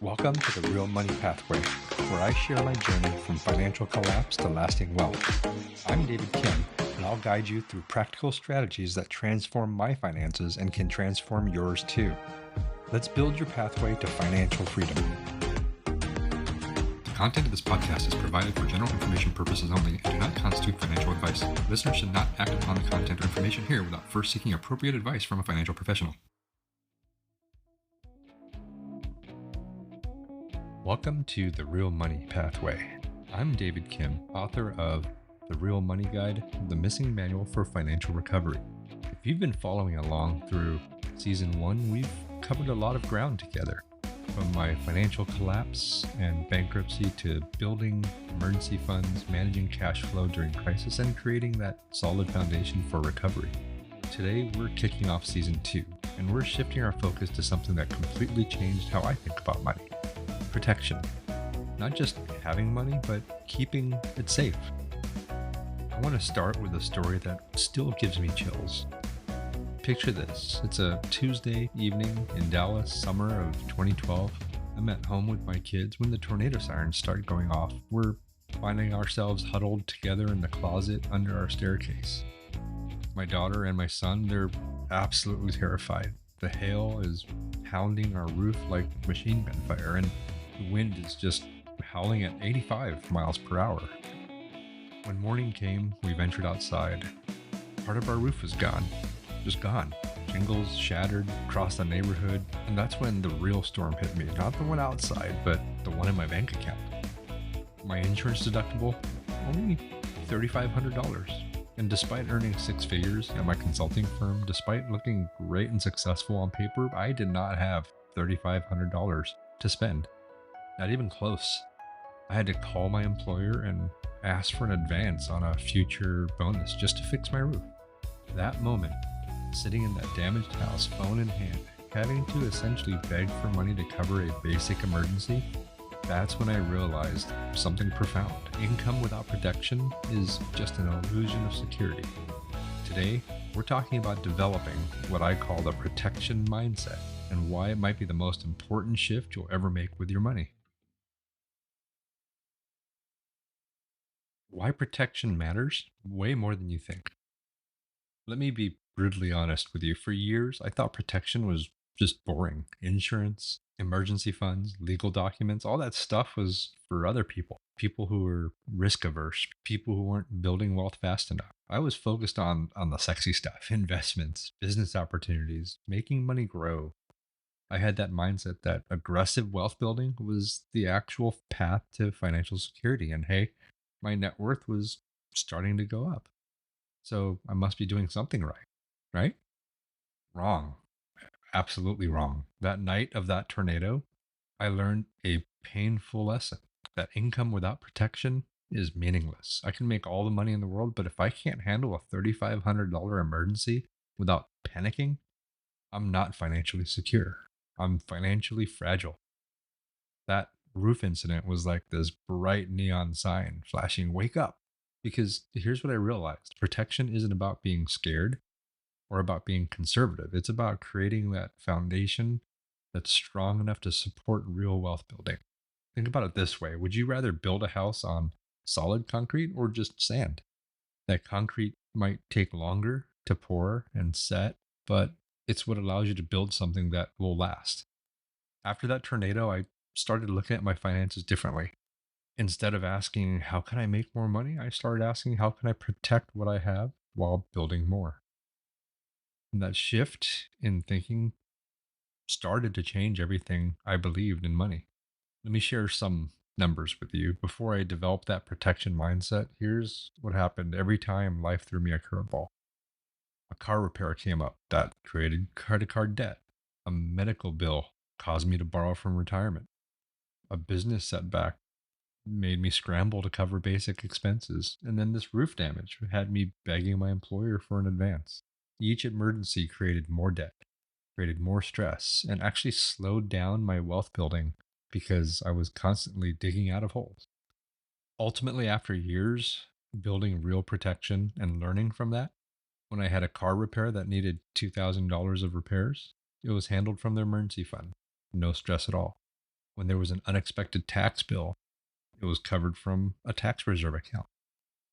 Welcome to the Real Money Pathway, where I share my journey from financial collapse to lasting wealth. I'm David Kim, and I'll guide you through practical strategies that transform my finances and can transform yours too. Let's build your pathway to financial freedom. The content of this podcast is provided for general information purposes only and do not constitute financial advice. Listeners should not act upon the content or information here without first seeking appropriate advice from a financial professional. Welcome to the Real Money Pathway. I'm David Kim, author of The Real Money Guide, the Missing Manual for Financial Recovery. If you've been following along through Season 1, we've covered a lot of ground together. From my financial collapse and bankruptcy to building emergency funds, managing cash flow during crisis, and creating that solid foundation for recovery. Today, we're kicking off Season 2, and we're shifting our focus to something that completely changed how I think about money. Protection. Not just having money, but keeping it safe. I want to start with a story that still gives me chills. Picture this. It's a Tuesday evening in Dallas, summer of 2012. I'm at home with my kids when the tornado sirens start going off. We're finding ourselves huddled together in the closet under our staircase. My daughter and my son, they're absolutely terrified. The hail is pounding our roof like machine gun fire, and the wind is just howling at 85 miles per hour. When morning came, we ventured outside. Part of our roof was gone. Just gone. Shingles shattered across the neighborhood, and that's when the real storm hit me. Not the one outside, but the one in my bank account. My insurance deductible, only $3,500. And despite earning six figures at my consulting firm, despite looking great and successful on paper, I did not have $3,500 to spend. Not even close. I had to call my employer and ask for an advance on a future bonus just to fix my roof. That moment, sitting in that damaged house, phone in hand, having to essentially beg for money to cover a basic emergency, that's when I realized something profound. Income without protection is just an illusion of security. Today, we're talking about developing what I call the protection mindset and why it might be the most important shift you'll ever make with your money. Why protection matters? Way more than you think. Let me be brutally honest with you. For years, I thought protection was just boring. Insurance, emergency funds, legal documents, all that stuff was for other people. People who were risk averse, people who weren't building wealth fast enough. I was focused on the sexy stuff, investments, business opportunities, making money grow. I had that mindset that aggressive wealth building was the actual path to financial security. And hey, my net worth was starting to go up. So I must be doing something right? Wrong. Absolutely wrong. That night of that tornado, I learned a painful lesson that income without protection is meaningless. I can make all the money in the world, but if I can't handle a $3,500 emergency without panicking, I'm not financially secure. I'm financially fragile. That roof incident was like this bright neon sign flashing, wake up. Because here's what I realized. Protection isn't about being scared or about being conservative. It's about creating that foundation that's strong enough to support real wealth building. Think about it this way. Would you rather build a house on solid concrete or just sand? That concrete might take longer to pour and set, but it's what allows you to build something that will last. After that tornado, I started looking at my finances differently. Instead of asking, how can I make more money? I started asking, how can I protect what I have while building more? And that shift in thinking started to change everything I believed in money. Let me share some numbers with you. Before I developed that protection mindset, here's what happened every time life threw me a curveball. A car repair came up that created credit card debt. A medical bill caused me to borrow from retirement. A business setback made me scramble to cover basic expenses. And then this roof damage had me begging my employer for an advance. Each emergency created more debt, created more stress, and actually slowed down my wealth building because I was constantly digging out of holes. Ultimately, after years building real protection and learning from that, when I had a car repair that needed $2,000 of repairs, it was handled from the emergency fund. No stress at all. When there was an unexpected tax bill, it was covered from a tax reserve account.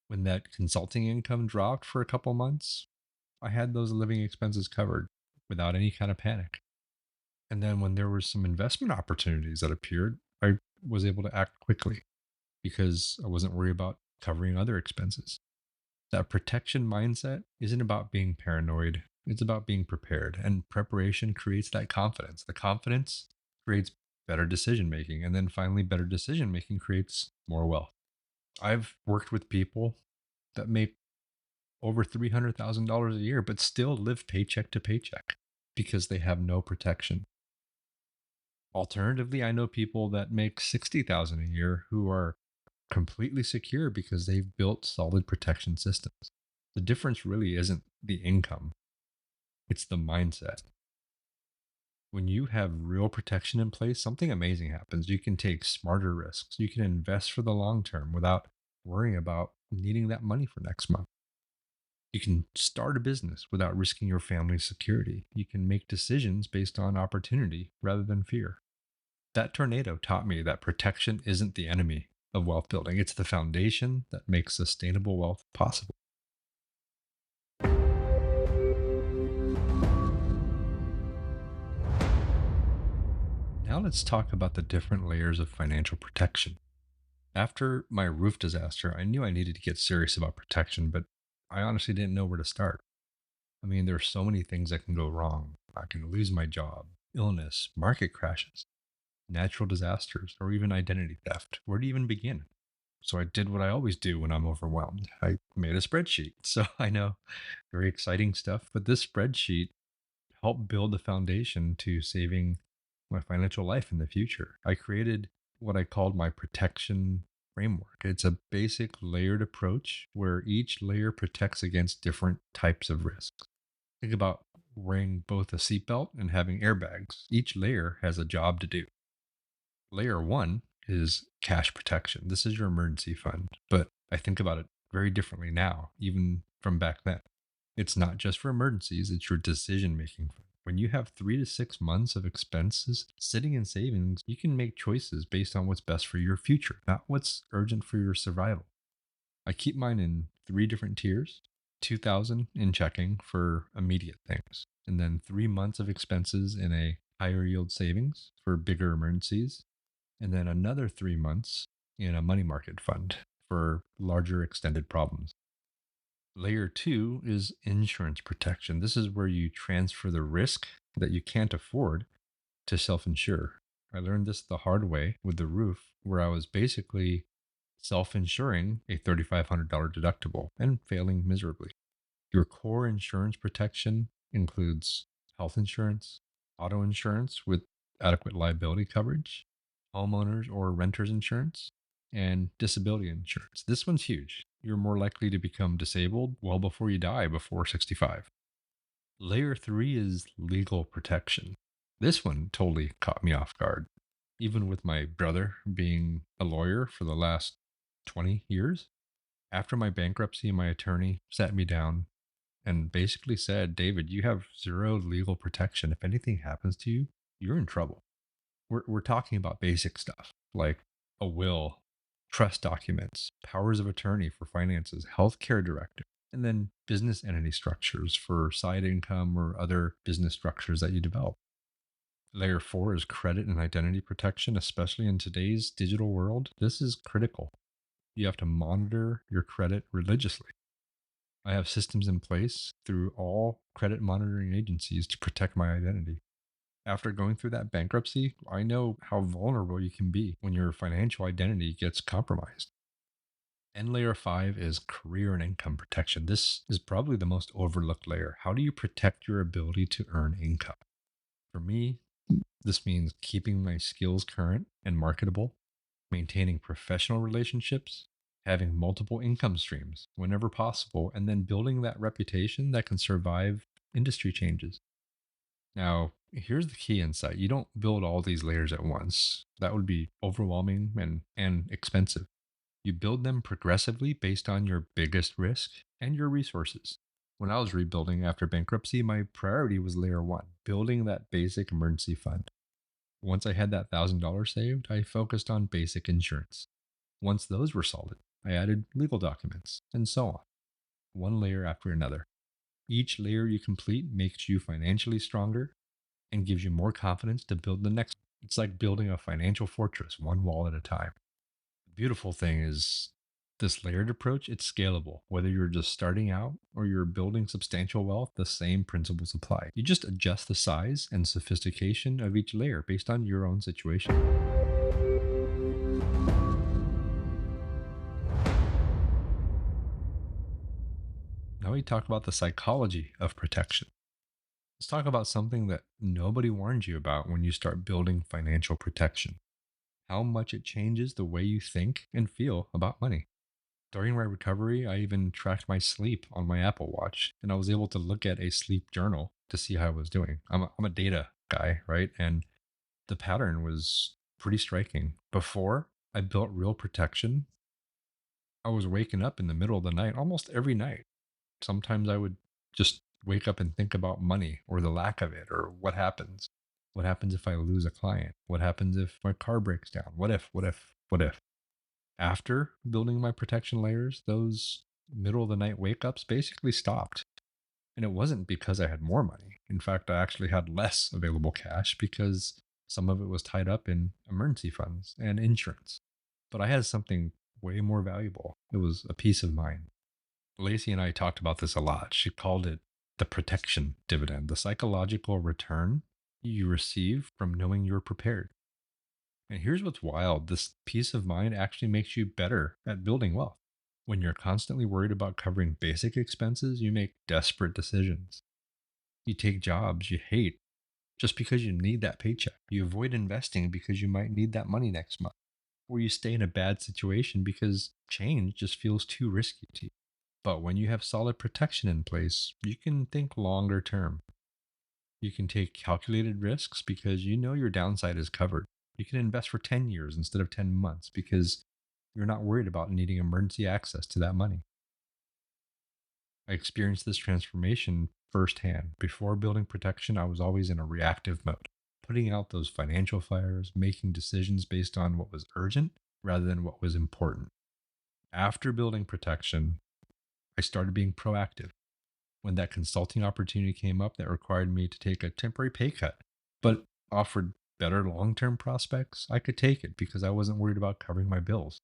When that consulting income dropped for a couple months, I had those living expenses covered without any kind of panic. And then when there were some investment opportunities that appeared, I was able to act quickly because I wasn't worried about covering other expenses. That protection mindset isn't about being paranoid, it's about being prepared. And preparation creates that confidence. The confidence creates better decision making. And then finally, better decision making creates more wealth. I've worked with people that make over $300,000 a year, but still live paycheck to paycheck because they have no protection. Alternatively, I know people that make 60,000 a year who are completely secure because they've built solid protection systems. The difference really isn't the income, it's the mindset. When you have real protection in place, something amazing happens. You can take smarter risks. You can invest for the long term without worrying about needing that money for next month. You can start a business without risking your family's security. You can make decisions based on opportunity rather than fear. That tornado taught me that protection isn't the enemy of wealth building, it's the foundation that makes sustainable wealth possible. Now let's talk about the different layers of financial protection. After my roof disaster, I knew I needed to get serious about protection, but I honestly didn't know where to start. I mean, there are so many things that can go wrong. I can lose my job, illness, market crashes, natural disasters, or even identity theft. Where do you even begin? So I did what I always do when I'm overwhelmed. I made a spreadsheet. So I know, very exciting stuff, but this spreadsheet helped build the foundation to saving my financial life in the future. I created what I called my protection framework. It's a basic layered approach where each layer protects against different types of risks. Think about wearing both a seatbelt and having airbags. Each layer has a job to do. Layer one is cash protection. This is your emergency fund, but I think about it very differently now, even from back then. It's not just for emergencies, it's your decision making fund. When you have 3 to 6 months of expenses sitting in savings, you can make choices based on what's best for your future, not what's urgent for your survival. I keep mine in three different tiers: 2,000 in checking for immediate things, and then 3 months of expenses in a higher yield savings for bigger emergencies, and then another 3 months in a money market fund for larger extended problems. Layer two is insurance protection. This is where you transfer the risk that you can't afford to self insure. I learned this the hard way with the roof, where I was basically self insuring a $3,500 deductible and failing miserably. Your core insurance protection includes health insurance, auto insurance with adequate liability coverage, homeowners or renters insurance, and disability insurance. This one's huge. You're more likely to become disabled well before you die before 65. Layer three is legal protection. This one totally caught me off guard. Even with my brother being a lawyer for the last 20 years, after my bankruptcy, my attorney sat me down and basically said, David, you have zero legal protection. If anything happens to you, you're in trouble. We're talking about basic stuff like a will, trust documents, powers of attorney for finances, healthcare directive, and then business entity structures for side income or other business structures that you develop. Layer four is credit and identity protection, especially in today's digital world. This is critical. You have to monitor your credit religiously. I have systems in place through all credit monitoring agencies to protect my identity. After going through that bankruptcy, I know how vulnerable you can be when your financial identity gets compromised. And layer five is career and income protection. This is probably the most overlooked layer. How do you protect your ability to earn income? For me, this means keeping my skills current and marketable, maintaining professional relationships, having multiple income streams whenever possible, and then building that reputation that can survive industry changes. Now, here's the key insight: you don't build all these layers at once. That would be overwhelming and expensive. You build them progressively based on your biggest risk and your resources. When I was rebuilding after bankruptcy, my priority was layer one, building that basic emergency fund. Once I had that $1,000 saved, I focused on basic insurance. Once those were solid, I added legal documents, and so on, one layer after another. Each layer you complete makes you financially stronger and gives you more confidence to build the next. It's like building a financial fortress, one wall at a time. The beautiful thing is this layered approach, it's scalable. Whether you're just starting out or you're building substantial wealth, the same principles apply. You just adjust the size and sophistication of each layer based on your own situation. Now we talk about the psychology of protection. Let's talk about something that nobody warns you about when you start building financial protection: how much it changes the way you think and feel about money. During my recovery, I even tracked my sleep on my Apple Watch, and I was able to look at a sleep journal to see how I was doing. I'm a data guy, right? And the pattern was pretty striking. Before I built real protection, I was waking up in the middle of the night almost every night. Sometimes I would just wake up and think about money or the lack of it or what happens. What happens if I lose a client? What happens if my car breaks down? What if, what if, what if? After building my protection layers, those middle of the night wake ups basically stopped. And it wasn't because I had more money. In fact, I actually had less available cash because some of it was tied up in emergency funds and insurance. But I had something way more valuable. It was a peace of mind. Lacey and I talked about this a lot. She called it the protection dividend, the psychological return you receive from knowing you're prepared. And here's what's wild: this peace of mind actually makes you better at building wealth. When you're constantly worried about covering basic expenses, you make desperate decisions. You take jobs you hate just because you need that paycheck. You avoid investing because you might need that money next month. Or you stay in a bad situation because change just feels too risky to you. But when you have solid protection in place, you can think longer term. You can take calculated risks because you know your downside is covered. You can invest for 10 years instead of 10 months because you're not worried about needing emergency access to that money. I experienced this transformation firsthand. Before building protection, I was always in a reactive mode, putting out those financial fires, making decisions based on what was urgent rather than what was important. After building protection, I started being proactive. When that consulting opportunity came up that required me to take a temporary pay cut, but offered better long term prospects, I could take it because I wasn't worried about covering my bills.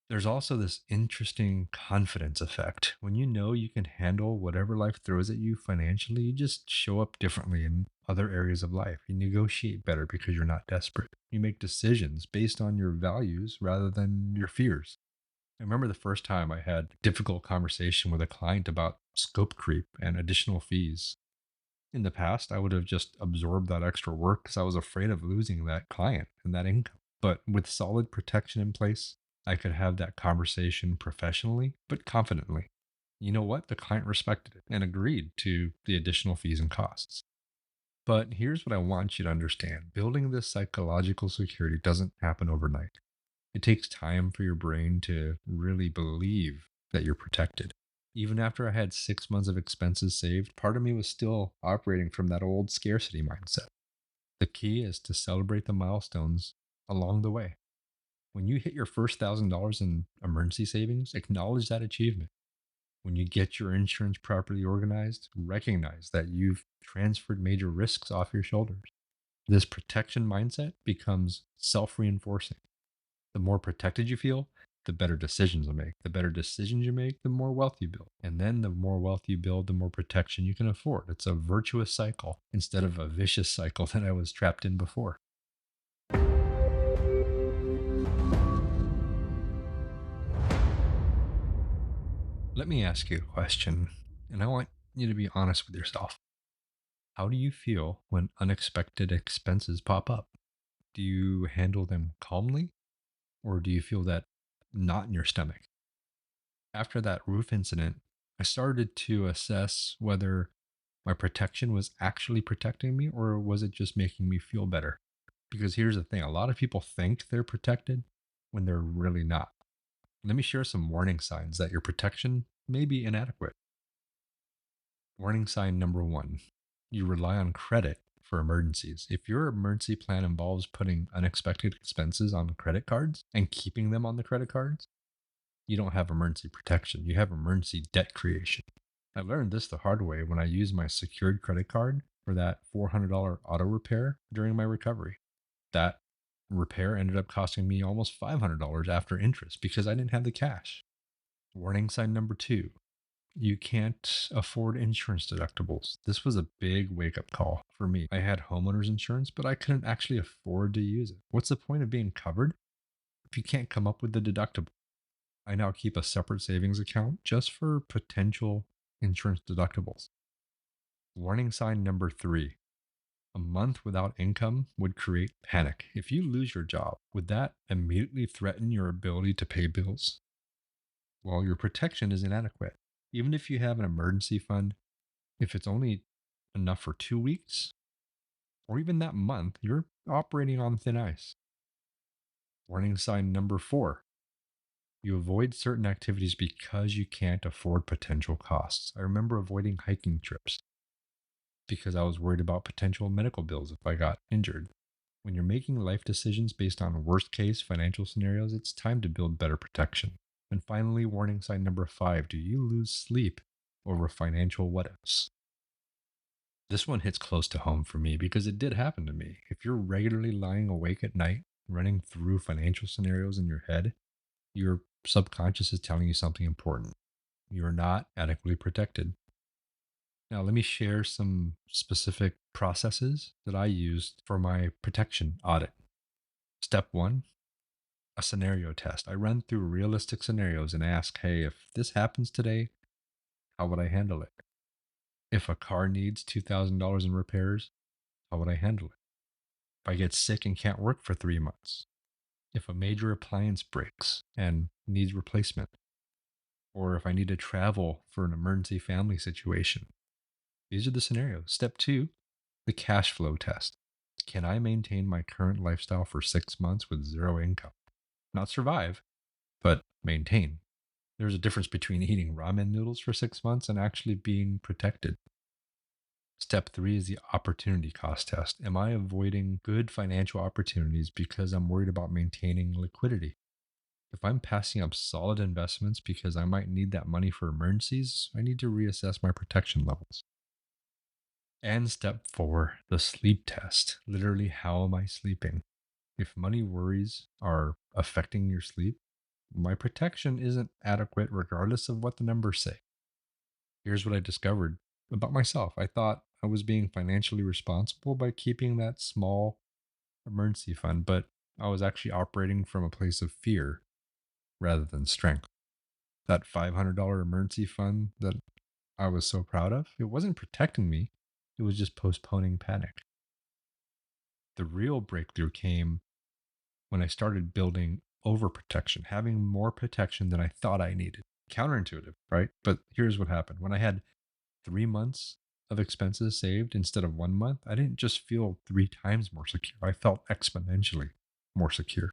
There's also this interesting confidence effect. When you know you can handle whatever life throws at you financially, you just show up differently in other areas of life. You negotiate better because you're not desperate. You make decisions based on your values rather than your fears. I remember the first time I had a difficult conversation with a client about scope creep and additional fees. In the past, I would have just absorbed that extra work because I was afraid of losing that client and that income. But with solid protection in place, I could have that conversation professionally, but confidently. You know what? The client respected it and agreed to the additional fees and costs. But here's what I want you to understand: building this psychological security doesn't happen overnight. It takes time for your brain to really believe that you're protected. Even after I had 6 months of expenses saved, part of me was still operating from that old scarcity mindset. The key is to celebrate the milestones along the way. When you hit your first $1,000 in emergency savings, acknowledge that achievement. When you get your insurance properly organized, recognize that you've transferred major risks off your shoulders. This protection mindset becomes self reinforcing. The more protected you feel, the better decisions you make. The better decisions you make, the more wealth you build. And then the more wealth you build, the more protection you can afford. It's a virtuous cycle instead of a vicious cycle that I was trapped in before. Let me ask you a question, and I want you to be honest with yourself. How do you feel when unexpected expenses pop up? Do you handle them calmly, or do you feel that knot in your stomach? After that roof incident, I started to assess whether my protection was actually protecting me or was it just making me feel better? Because here's the thing: a lot of people think they're protected when they're really not. Let me share some warning signs that your protection may be inadequate. Warning sign number one: you rely on credit for emergencies. If your emergency plan involves putting unexpected expenses on credit cards and keeping them on the credit cards, you don't have emergency protection. You have emergency debt creation. I learned this the hard way when I used my secured credit card for that $400 auto repair during my recovery. That repair ended up costing me almost $500 after interest because I didn't have the cash. Warning sign number two: you can't afford insurance deductibles. This was a big wake up call for me. I had homeowners insurance, but I couldn't actually afford to use it. What's the point of being covered if you can't come up with the deductible? I now keep a separate savings account just for potential insurance deductibles. Warning sign number three: a month without income would create panic. If you lose your job, would that immediately threaten your ability to pay bills? Well, your protection is inadequate. Even if you have an emergency fund, if it's only enough for 2 weeks or even that month, you're operating on thin ice. Warning sign number four: you avoid certain activities because you can't afford potential costs. I remember avoiding hiking trips because I was worried about potential medical bills if I got injured. When you're making life decisions based on worst case financial scenarios, it's time to build better protection. And finally, warning sign number five: do you lose sleep over financial what ifs? This one hits close to home for me because it did happen to me. If you're regularly lying awake at night, running through financial scenarios in your head, your subconscious is telling you something important. You're not adequately protected. Now, let me share some specific processes that I used for my protection audit. Step one: a scenario test. I run through realistic scenarios and ask, hey, if this happens today, how would I handle it? If a car needs $2,000 in repairs, how would I handle it? If I get sick and can't work for 3 months, if a major appliance breaks and needs replacement, or if I need to travel for an emergency family situation. These are the scenarios. Step two: the cash flow test. Can I maintain my current lifestyle for 6 months with zero income? Not survive, but maintain. There's a difference between eating ramen noodles for 6 months and actually being protected. Step three is the opportunity cost test. Am I avoiding good financial opportunities because I'm worried about maintaining liquidity? If I'm passing up solid investments because I might need that money for emergencies, I need to reassess my protection levels. And step four, the sleep test. Literally, how am I sleeping? If money worries are affecting your sleep, my protection isn't adequate regardless of what the numbers say. Here's what I discovered about myself. I thought I was being financially responsible by keeping that small emergency fund, but I was actually operating from a place of fear rather than strength. That $500 emergency fund that I was so proud of, it wasn't protecting me, it was just postponing panic. The real breakthrough came when I started building overprotection, having more protection than I thought I needed. Counterintuitive, right? But here's what happened. When I had 3 months of expenses saved instead of 1 month, I didn't just feel 3 times more secure. I felt exponentially more secure.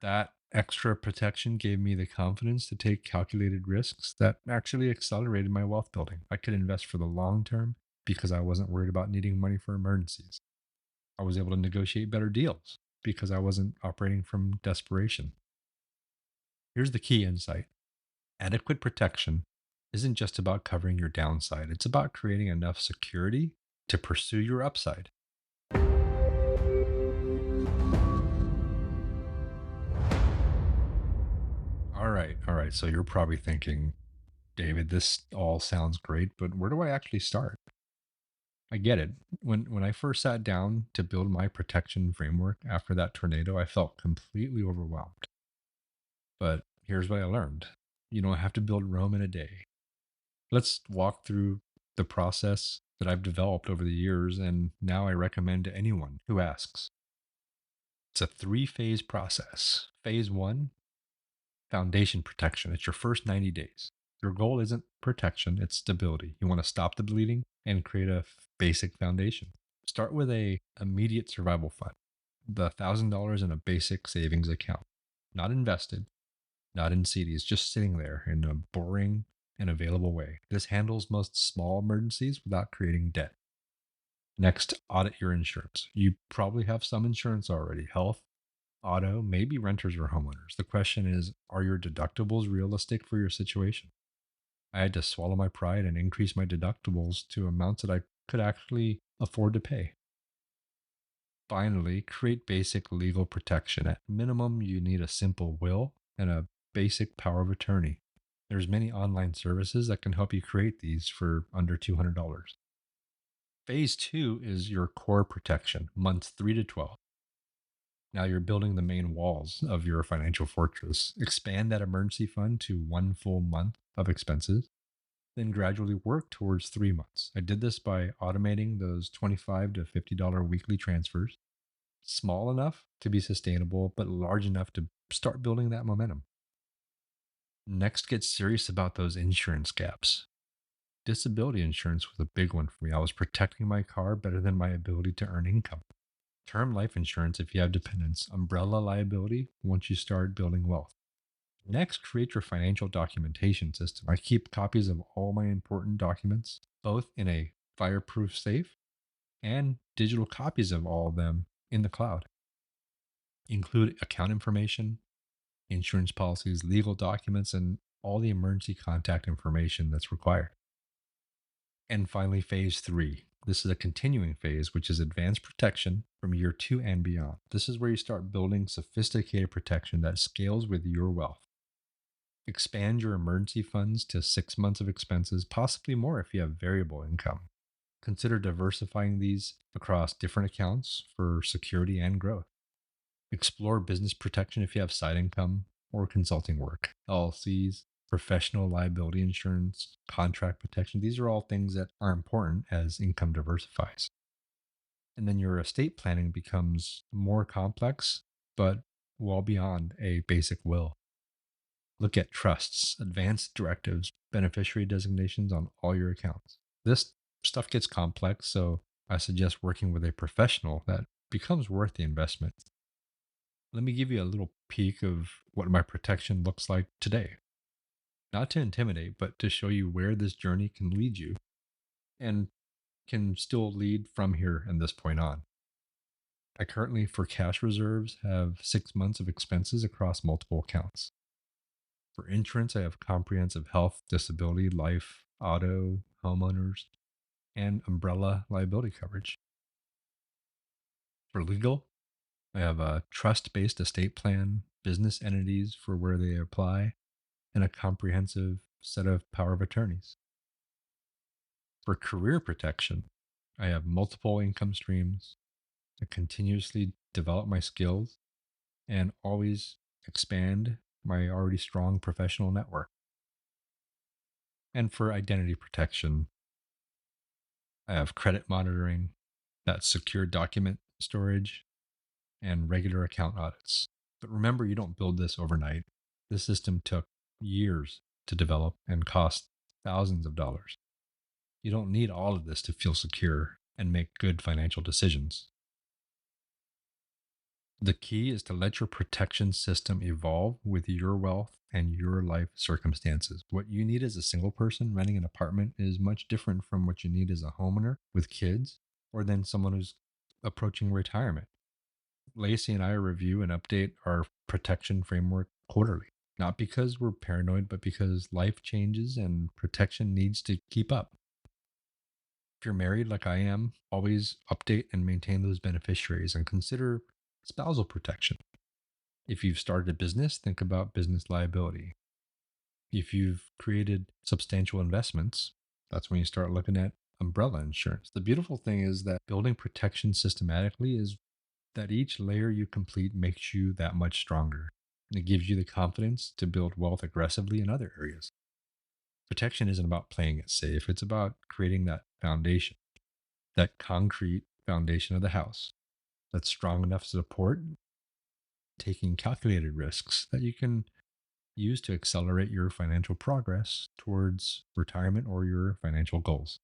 That extra protection gave me the confidence to take calculated risks that actually accelerated my wealth building. I could invest for the long term because I wasn't worried about needing money for emergencies. I was able to negotiate better deals because I wasn't operating from desperation. Here's the key insight: adequate protection isn't just about covering your downside, it's about creating enough security to pursue your upside. All right. So you're probably thinking, David, this all sounds great, but where do I actually start? I get it. When I first sat down to build my protection framework after that tornado, I felt completely overwhelmed. But here's what I learned: you don't have to build Rome in a day. Let's walk through the process that I've developed over the years, and now I recommend to anyone who asks. It's a three-phase process. Phase one: foundation protection. It's your first 90 days. Your goal isn't protection, it's stability. You want to stop the bleeding and create a basic foundation. Start with a immediate survival fund, the $1,000 in a basic savings account, not invested, not in CDs, just sitting there in a boring and available way. This handles most small emergencies without creating debt. Next, audit your insurance. You probably have some insurance already: health, auto, maybe renters or homeowners. The question is, are your deductibles realistic for your situation? I had to swallow my pride and increase my deductibles to amounts that I could actually afford to pay. Finally, create basic legal protection. At minimum, you need a simple will and a basic power of attorney. There's many online services that can help you create these for under $200. Phase two is your core protection, months 3 to 12. Now you're building the main walls of your financial fortress. Expand that emergency fund to 1 full month of expenses, then gradually work towards 3 months. I did this by automating those $25 to $50 weekly transfers, small enough to be sustainable, but large enough to start building that momentum. Next, get serious about those insurance gaps. Disability insurance was a big one for me. I was protecting my car better than my ability to earn income. Term life insurance if you have dependents. Umbrella liability once you start building wealth. Next, create your financial documentation system. I keep copies of all my important documents, both in a fireproof safe and digital copies of all of them in the cloud. Include account information, insurance policies, legal documents, and all the emergency contact information that's required. And finally, phase three. This is a continuing phase, which is advanced protection from year 2 and beyond. This is where you start building sophisticated protection that scales with your wealth. Expand your emergency funds to 6 months of expenses, possibly more if you have variable income. Consider diversifying these across different accounts for security and growth. Explore business protection if you have side income or consulting work, LLCs, professional liability insurance, contract protection. These are all things that are important as income diversifies. And then your estate planning becomes more complex, but well beyond a basic will. Look at trusts, advanced directives, beneficiary designations on all your accounts. This stuff gets complex, so I suggest working with a professional that becomes worth the investment. Let me give you a little peek of what my protection looks like today. Not to intimidate, but to show you where this journey can lead you and can still lead from here and this point on. I currently, for cash reserves, have 6 months of expenses across multiple accounts. For insurance, I have comprehensive health, disability, life, auto, homeowners, and umbrella liability coverage. For legal, I have a trust based estate plan, business entities for where they apply, and a comprehensive set of power of attorneys. For career protection, I have multiple income streams. I continuously develop my skills and always expand my already strong professional network. And for identity protection, I have credit monitoring, that secure document storage, and regular account audits. But remember, you don't build this overnight. This system took years to develop and cost thousands of dollars. You don't need all of this to feel secure and make good financial decisions. The key is to let your protection system evolve with your wealth and your life circumstances. What you need as a single person renting an apartment is much different from what you need as a homeowner with kids or then someone who's approaching retirement. Lacey and I review and update our protection framework quarterly, not because we're paranoid, but because life changes and protection needs to keep up. If you're married like I am, always update and maintain those beneficiaries and consider spousal protection. If you've started a business, think about business liability. If you've created substantial investments, that's when you start looking at umbrella insurance. The beautiful thing is that building protection systematically is that each layer you complete makes you that much stronger. And it gives you the confidence to build wealth aggressively in other areas. Protection isn't about playing it safe, it's about creating that foundation, that concrete foundation of the house that's strong enough to support taking calculated risks that you can use to accelerate your financial progress towards retirement or your financial goals.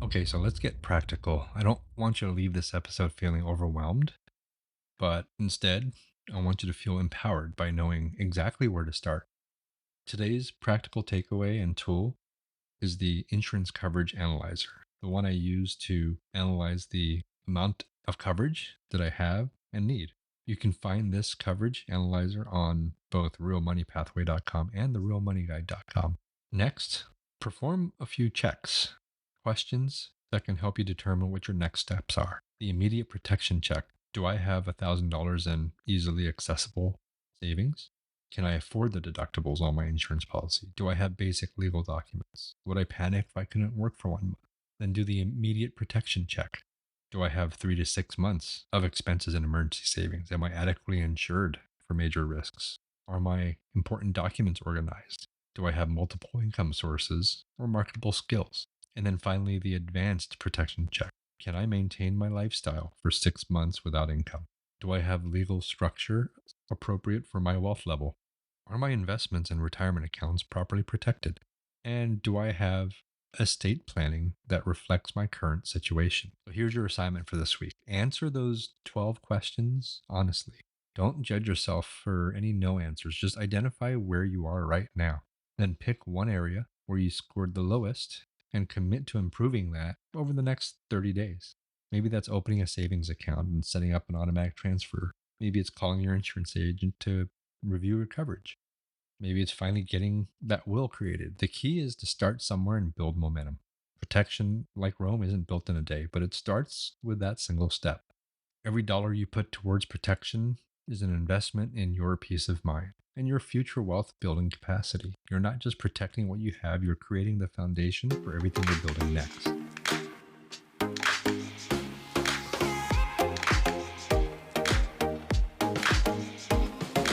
Okay, so let's get practical. I don't want you to leave this episode feeling overwhelmed, but instead, I want you to feel empowered by knowing exactly where to start. Today's practical takeaway and tool is the insurance coverage analyzer, the one I use to analyze the amount of coverage that I have and need. You can find this coverage analyzer on both realmoneypathway.com and the realmoneyguide.com. Next, perform a few checks, questions that can help you determine what your next steps are. The immediate protection check. Do I have $1,000 in easily accessible savings? Can I afford the deductibles on my insurance policy? Do I have basic legal documents? Would I panic if I couldn't work for 1 month? Then do the immediate protection check. Do I have 3 to 6 months of expenses and emergency savings? Am I adequately insured for major risks? Are my important documents organized? Do I have multiple income sources or marketable skills? And then finally, the advanced protection check. Can I maintain my lifestyle for 6 months without income? Do I have legal structure appropriate for my wealth level? Are my investments and retirement accounts properly protected? And do I have estate planning that reflects my current situation? So here's your assignment for this week. Answer those 12 questions honestly. Don't judge yourself for any no answers. Just identify where you are right now. Then pick one area where you scored the lowest and commit to improving that over the next 30 days. Maybe that's opening a savings account and setting up an automatic transfer. Maybe it's calling your insurance agent to review your coverage. Maybe it's finally getting that will created. The key is to start somewhere and build momentum. Protection, like Rome, isn't built in a day, but it starts with that single step. Every dollar you put towards protection is an investment in your peace of mind and your future wealth building capacity. You're not just protecting what you have, you're creating the foundation for everything you're building next.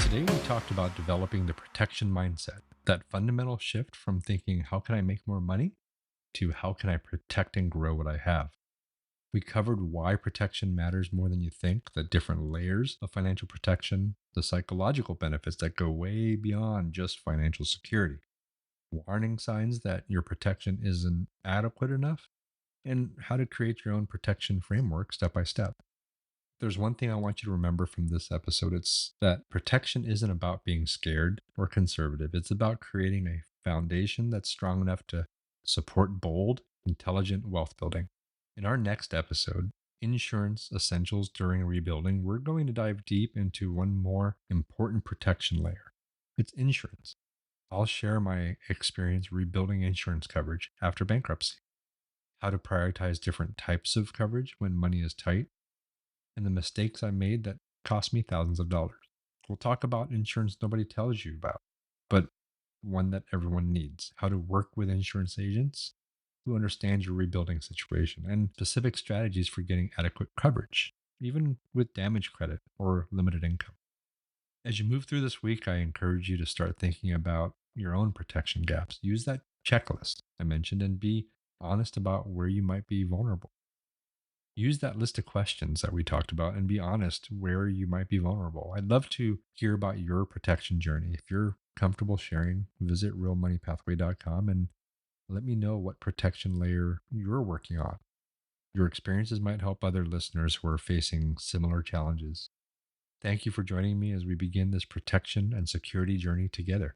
Today, we talked about developing the protection mindset, that fundamental shift from thinking, how can I make more money, to how can I protect and grow what I have. We covered why protection matters more than you think, the different layers of financial protection, the psychological benefits that go way beyond just financial security, warning signs that your protection isn't adequate enough, and how to create your own protection framework step by step. There's one thing I want you to remember from this episode. It's that protection isn't about being scared or conservative. It's about creating a foundation that's strong enough to support bold, intelligent wealth building. In our next episode, Insurance Essentials During Rebuilding, we're going to dive deep into one more important protection layer. It's insurance. I'll share my experience rebuilding insurance coverage after bankruptcy, how to prioritize different types of coverage when money is tight, and the mistakes I made that cost me thousands of dollars. We'll talk about insurance nobody tells you about, but one that everyone needs, how to work with insurance agents who understand your rebuilding situation, and specific strategies for getting adequate coverage, even with damage credit or limited income. As you move through this week, I encourage you to start thinking about your own protection gaps. Use that checklist I mentioned and be honest about where you might be vulnerable. Use that list of questions that we talked about and be honest where you might be vulnerable. I'd love to hear about your protection journey. If you're comfortable sharing, visit realmoneypathway.com and let me know what protection layer you're working on. Your experiences might help other listeners who are facing similar challenges. Thank you for joining me as we begin this protection and security journey together.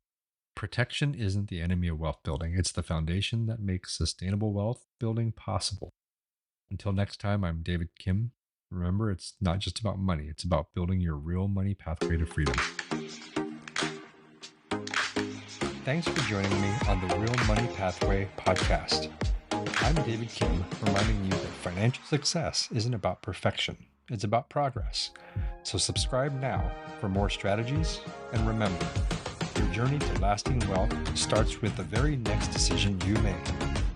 Protection isn't the enemy of wealth building. It's the foundation that makes sustainable wealth building possible. Until next time, I'm David Kim. Remember, it's not just about money. It's about building your real money pathway to freedom. Thanks for joining me on the Real Money Pathway podcast. I'm David Kim, reminding you that financial success isn't about perfection. It's about progress. So subscribe now for more strategies. And remember, your journey to lasting wealth starts with the very next decision you make.